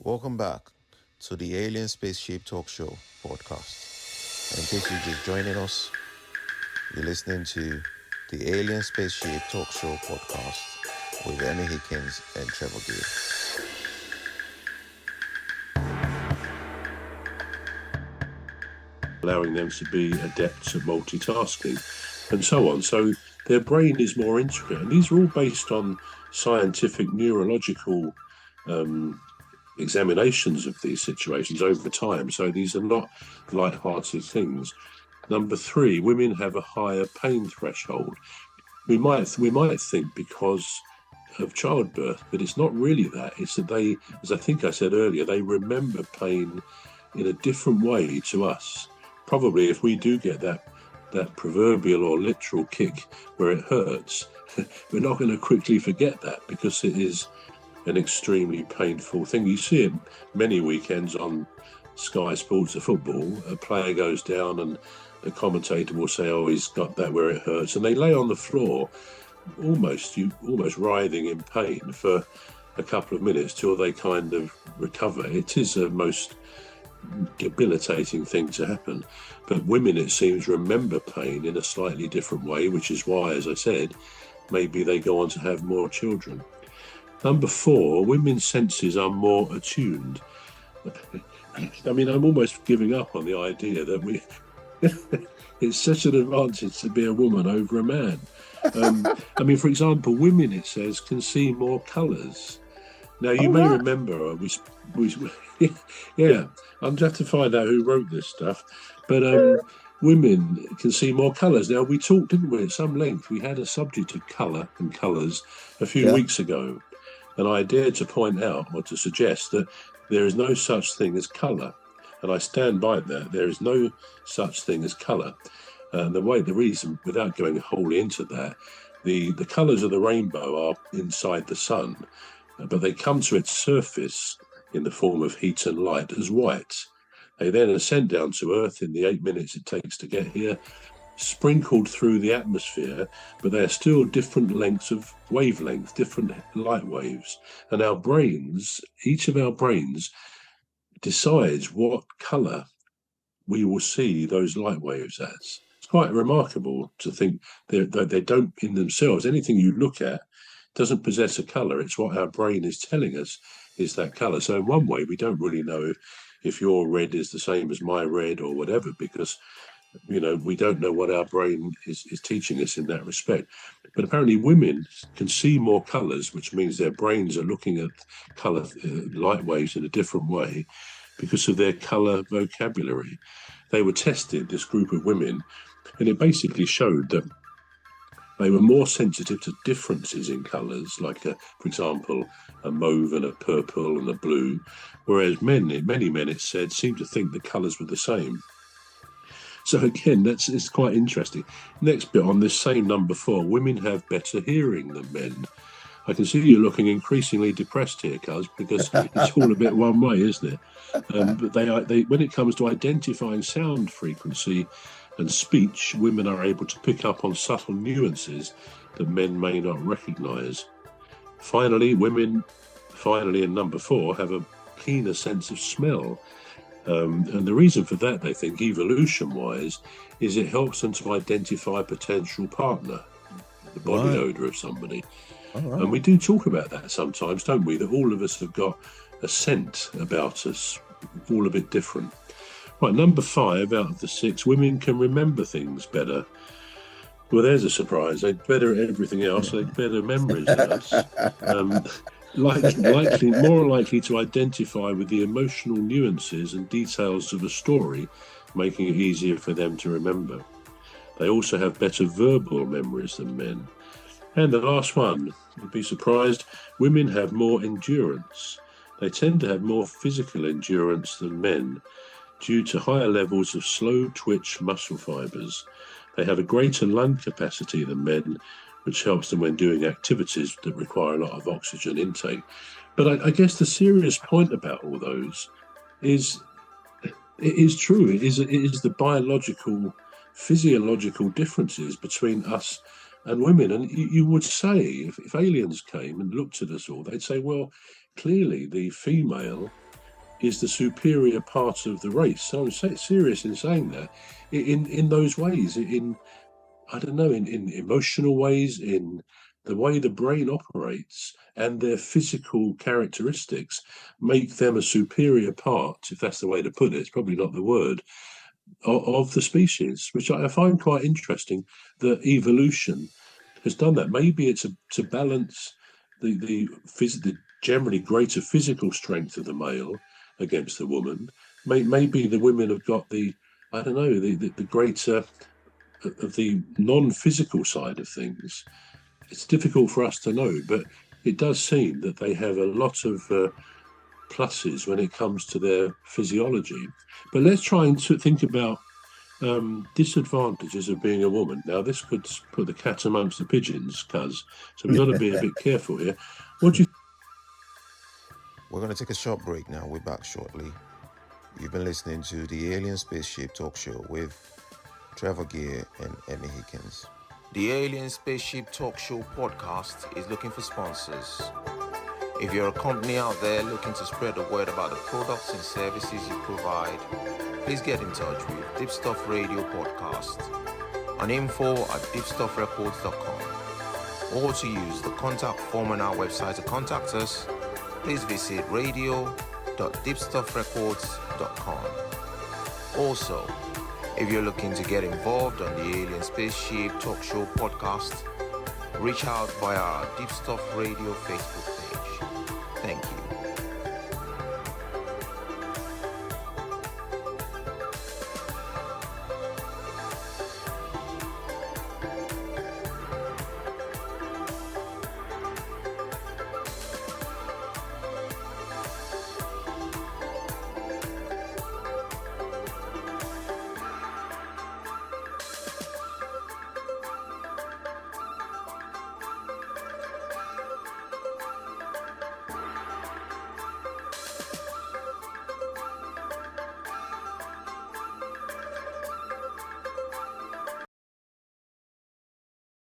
Welcome back to the Alien Spaceship Talk Show podcast. And in case you're just joining us, you're listening to the Alien Spaceship Talk Show podcast with Emmy, Hikins, and Trevor. Allowing them to be adepts at multitasking and so on. So their brain is more intricate. And these are all based on scientific neurological examinations of these situations over time. So these are not light-hearted things. Number 3, women have a higher pain threshold. We might think because of childbirth, but it's not really that. It's that they, as I think I said earlier, they remember pain in a different way to us. Probably if we do get that proverbial or literal kick where it hurts, we're not going to quickly forget that because it is an extremely painful thing. You see it many weekends on Sky Sports or football. A player goes down and the commentator will say, "Oh, he's got that where it hurts," and they lay on the floor almost writhing in pain for a couple of minutes till they kind of recover. It is a most debilitating thing to happen, but women, it seems, remember pain in a slightly different way, which is why, as I said, maybe they go on to have more children. Number 4, women's senses are more attuned. I mean, I'm almost giving up on the idea that it's such an advantage to be a woman over a man. I mean, for example, women, it says, can see more colours. Now, you may remember, yeah, I'll have to find out who wrote this stuff, but women can see more colours. Now, we talked, didn't we, at some length? We had a subject of colour and colours a few weeks ago, and I dared to point out or to suggest that there is no such thing as colour, and I stand by that. There is no such thing as colour. The reason, without going wholly into that, the colours of the rainbow are inside the sun, but they come to its surface in the form of heat and light as white. They then ascend down to Earth in the 8 minutes it takes to get here, sprinkled through the atmosphere, but they're still different lengths of wavelength, different light waves. And our brains, each of our brains, decides what colour we will see those light waves as. It's quite remarkable to think that they don't in themselves, anything you look at doesn't possess a colour. It's what our brain is telling us is that colour. So in one way, we don't really know if your red is the same as my red or whatever, because, you know, we don't know what our brain is teaching us in that respect. But apparently women can see more colours, which means their brains are looking at colour, light waves in a different way because of their colour vocabulary. They were tested, this group of women, and it basically showed that they were more sensitive to differences in colours, like, for example, a mauve and a purple and a blue, whereas many men, it said, seemed to think the colours were the same. So again, it's quite interesting. Next bit on this same number 4, women have better hearing than men. I can see you looking increasingly depressed here, Cuz, because it's all a bit one way, isn't it? But they when it comes to identifying sound frequency and speech, women are able to pick up on subtle nuances that men may not recognise. Finally, women, in number 4, have a keener sense of smell. And the reason for that, they think, evolution-wise, is it helps them to identify a potential partner, the body odour of somebody. Right. And we do talk about that sometimes, don't we? That all of us have got a scent about us, all a bit different. Right, number 5 out of the 6, women can remember things better. Well, there's a surprise. They're better at everything else. They've better memories than us. More likely to identify with the emotional nuances and details of a story, making it easier for them to remember. They also have better verbal memories than men. And the last one, you'd be surprised, women have more endurance. They tend to have more physical endurance than men due to higher levels of slow twitch muscle fibers. They have a greater lung capacity than men, which helps them when doing activities that require a lot of oxygen intake. But I guess the serious point about all those is, it is true. It is the biological, physiological differences between us and women. And you would say, if aliens came and looked at us all, they'd say, well, clearly the female is the superior part of the race. So I'm serious in saying that. In those ways, I don't know, in emotional ways, in the way the brain operates, and their physical characteristics make them a superior part, if that's the way to put it. It's probably not the word, of the species, which I find quite interesting. That evolution has done that. Maybe it's to balance the generally greater physical strength of the male against the woman. Maybe the women have got the, I don't know, the greater of the non-physical side of things. It's difficult for us to know, but it does seem that they have a lot of pluses when it comes to their physiology. But let's try and think about disadvantages of being a woman. Now, this could put the cat amongst the pigeons, cuz, so we've got to be a bit careful here. What do you? We're going to take a short break now. We're back shortly. You've been listening to the Alien Spaceship Talk Show with Trevor and Emmy Hikins. The Alien Spaceship Talk Show podcast is looking for sponsors. If you're a company out there looking to spread the word about the products and services you provide, please get in touch with Deepstuff Radio Podcast on info@deepstuffrecords.com, or to use the contact form on our website to contact us, please visit radio.deepstuffrecords.com. Also, if you're looking to get involved on the Alien Spaceship Talk Show podcast, reach out via our Deepstuff Radio Facebook page. Thank you.